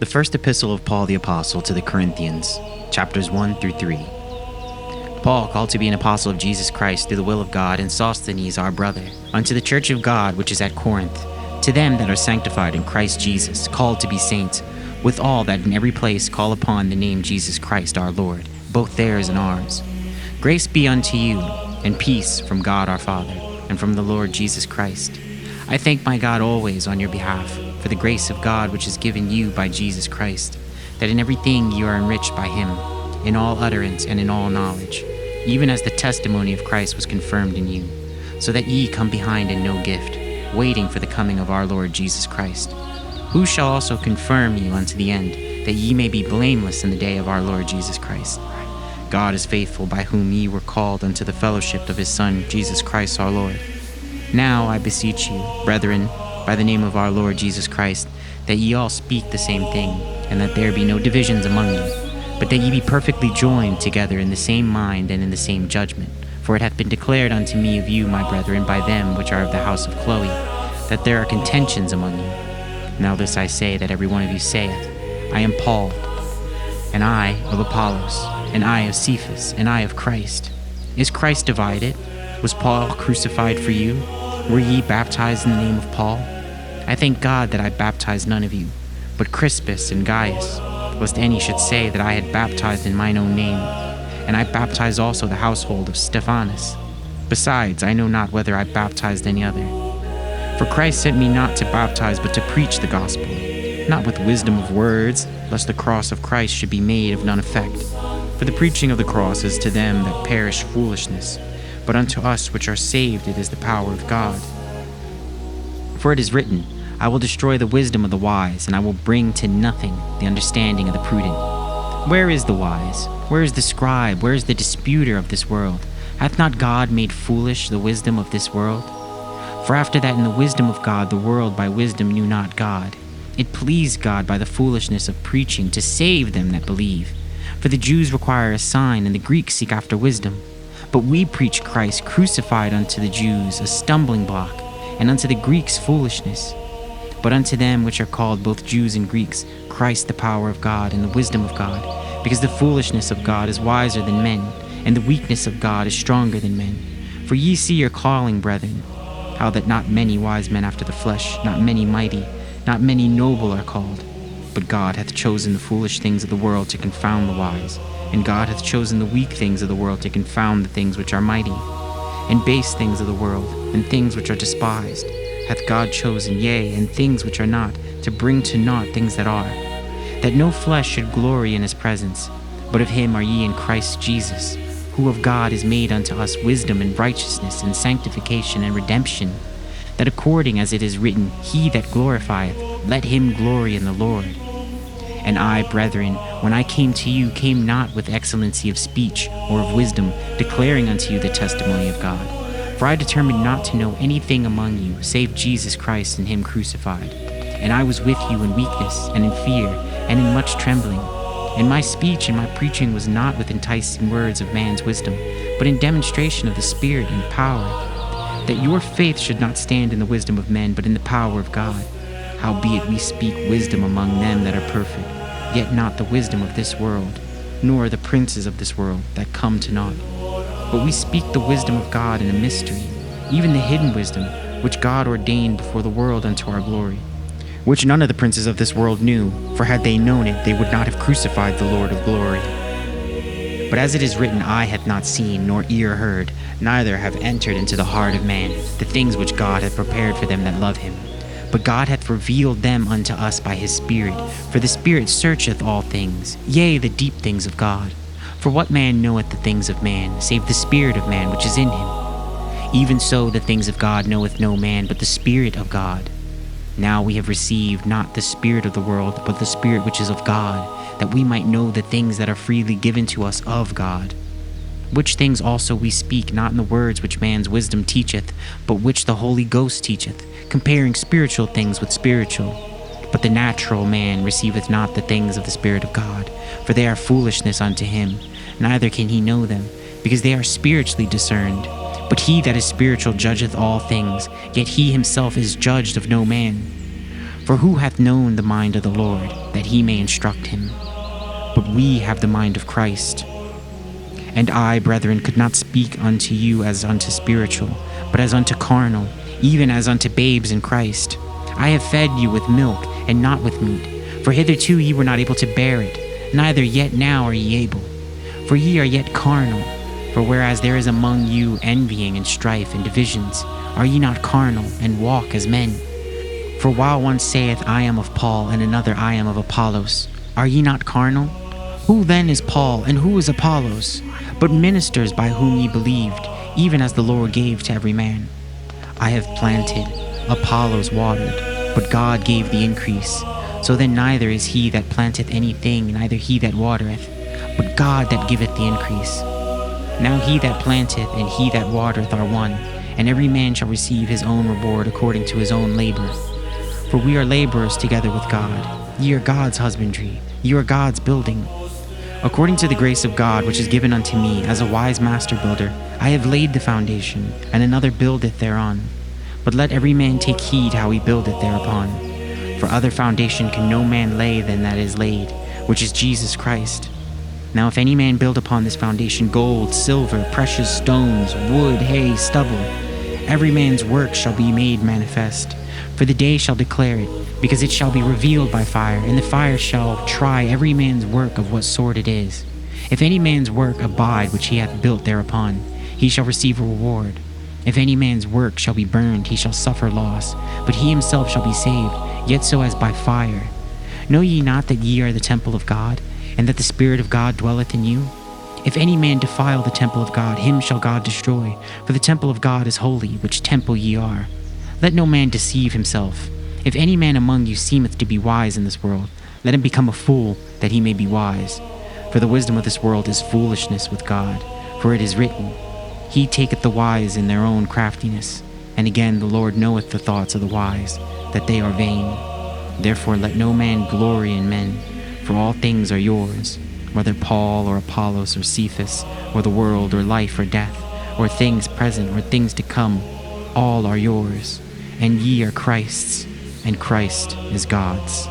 The first epistle of Paul the Apostle to the Corinthians, chapters 1 through 3. Paul, called to be an apostle of Jesus Christ through the will of God, and Sosthenes our brother, unto the church of God which is at Corinth, to them that are sanctified in Christ Jesus, called to be saints, with all that in every place call upon the name Jesus Christ our Lord, both theirs and ours. Grace be unto you, and peace from God our Father, and from the Lord Jesus Christ. I thank my God always on your behalf, for the grace of God which is given you by Jesus Christ, that in everything you are enriched by him, in all utterance and in all knowledge, even as the testimony of Christ was confirmed in you, so that ye come behind in no gift, waiting for the coming of our Lord Jesus Christ, who shall also confirm you unto the end, that ye may be blameless in the day of our Lord Jesus Christ. God is faithful, by whom ye were called unto the fellowship of his Son, Jesus Christ our Lord. Now I beseech you, brethren, by the name of our Lord Jesus Christ, that ye all speak the same thing, and that there be no divisions among you, but that ye be perfectly joined together in the same mind and in the same judgment. For it hath been declared unto me of you, my brethren, by them which are of the house of Chloe, that there are contentions among you. Now this I say, that every one of you saith, I am Paul, and I of Apollos, and I of Cephas, and I of Christ. Is Christ divided? Was Paul crucified for you? Were ye baptized in the name of Paul? I thank God that I baptized none of you, but Crispus and Gaius, lest any should say that I had baptized in mine own name. And I baptized also the household of Stephanas. Besides, I know not whether I baptized any other. For Christ sent me not to baptize, but to preach the gospel, not with wisdom of words, lest the cross of Christ should be made of none effect. For the preaching of the cross is to them that perish foolishness, but unto us which are saved it is the power of God. For it is written, I will destroy the wisdom of the wise, and I will bring to nothing the understanding of the prudent. Where is the wise? Where is the scribe? Where is the disputer of this world? Hath not God made foolish the wisdom of this world? For after that in the wisdom of God the world by wisdom knew not God. It pleased God by the foolishness of preaching to save them that believe. For the Jews require a sign, and the Greeks seek after wisdom. But we preach Christ crucified unto the Jews a stumbling block, and unto the Greeks foolishness. But unto them which are called both Jews and Greeks, Christ the power of God and the wisdom of God, because the foolishness of God is wiser than men, and the weakness of God is stronger than men. For ye see your calling, brethren, how that not many wise men after the flesh, not many mighty, not many noble are called. But God hath chosen the foolish things of the world to confound the wise, and God hath chosen the weak things of the world to confound the things which are mighty. And base things of the world, and things which are despised, hath God chosen, yea, and things which are not, to bring to naught things that are, that no flesh should glory in his presence. But of him are ye in Christ Jesus, who of God is made unto us wisdom and righteousness and sanctification and redemption, that according as it is written, he that glorifieth, let him glory in the Lord. And I, brethren, when I came to you, came not with excellency of speech or of wisdom, declaring unto you the testimony of God. For I determined not to know anything among you, save Jesus Christ and him crucified. And I was with you in weakness, and in fear, and in much trembling. And my speech and my preaching was not with enticing words of man's wisdom, but in demonstration of the Spirit and power, that your faith should not stand in the wisdom of men, but in the power of God. Howbeit we speak wisdom among them that are perfect, yet not the wisdom of this world, nor the princes of this world that come to naught. But we speak the wisdom of God in a mystery, even the hidden wisdom, which God ordained before the world unto our glory, which none of the princes of this world knew, for had they known it, they would not have crucified the Lord of glory. But as it is written, eye hath not seen, nor ear heard, neither have entered into the heart of man the things which God hath prepared for them that love him. But God hath revealed them unto us by his Spirit. For the Spirit searcheth all things, yea, the deep things of God. For what man knoweth the things of man, save the Spirit of man which is in him? Even so the things of God knoweth no man, but the Spirit of God. Now we have received not the spirit of the world, but the Spirit which is of God, that we might know the things that are freely given to us of God. Which things also we speak, not in the words which man's wisdom teacheth, but which the Holy Ghost teacheth, comparing spiritual things with spiritual. But the natural man receiveth not the things of the Spirit of God, for they are foolishness unto him, neither can he know them, because they are spiritually discerned. But he that is spiritual judgeth all things, yet he himself is judged of no man. For who hath known the mind of the Lord, that he may instruct him? But we have the mind of Christ. And I, brethren, could not speak unto you as unto spiritual, but as unto carnal, even as unto babes in Christ. I have fed you with milk, and not with meat. For hitherto ye were not able to bear it, neither yet now are ye able. For ye are yet carnal. For whereas there is among you envying and strife and divisions, are ye not carnal, and walk as men? For while one saith, I am of Paul, and another, I am of Apollos, are ye not carnal? Who then is Paul, and who is Apollos? But ministers by whom ye believed, even as the Lord gave to every man. I have planted, Apollos watered, but God gave the increase. So then neither is he that planteth anything, neither he that watereth, but God that giveth the increase. Now he that planteth and he that watereth are one, and every man shall receive his own reward according to his own labor. For we are laborers together with God. Ye are God's husbandry, ye are God's building. According to the grace of God which is given unto me, as a wise master builder, I have laid the foundation, and another buildeth thereon. But let every man take heed how he buildeth thereupon. For other foundation can no man lay than that is laid, which is Jesus Christ. Now if any man build upon this foundation gold, silver, precious stones, wood, hay, stubble, every man's work shall be made manifest. For the day shall declare it, because it shall be revealed by fire, and the fire shall try every man's work of what sort it is. If any man's work abide which he hath built thereupon, he shall receive a reward. If any man's work shall be burned, he shall suffer loss, but he himself shall be saved, yet so as by fire. Know ye not that ye are the temple of God, and that the Spirit of God dwelleth in you? If any man defile the temple of God, him shall God destroy, for the temple of God is holy, which temple ye are. Let no man deceive himself. If any man among you seemeth to be wise in this world, let him become a fool, that he may be wise. For the wisdom of this world is foolishness with God. For it is written, He taketh the wise in their own craftiness. And again, the Lord knoweth the thoughts of the wise, that they are vain. Therefore let no man glory in men, for all things are yours, whether Paul or Apollos or Cephas, or the world or life or death, or things present or things to come, all are yours, and ye are Christ's, and Christ is God's.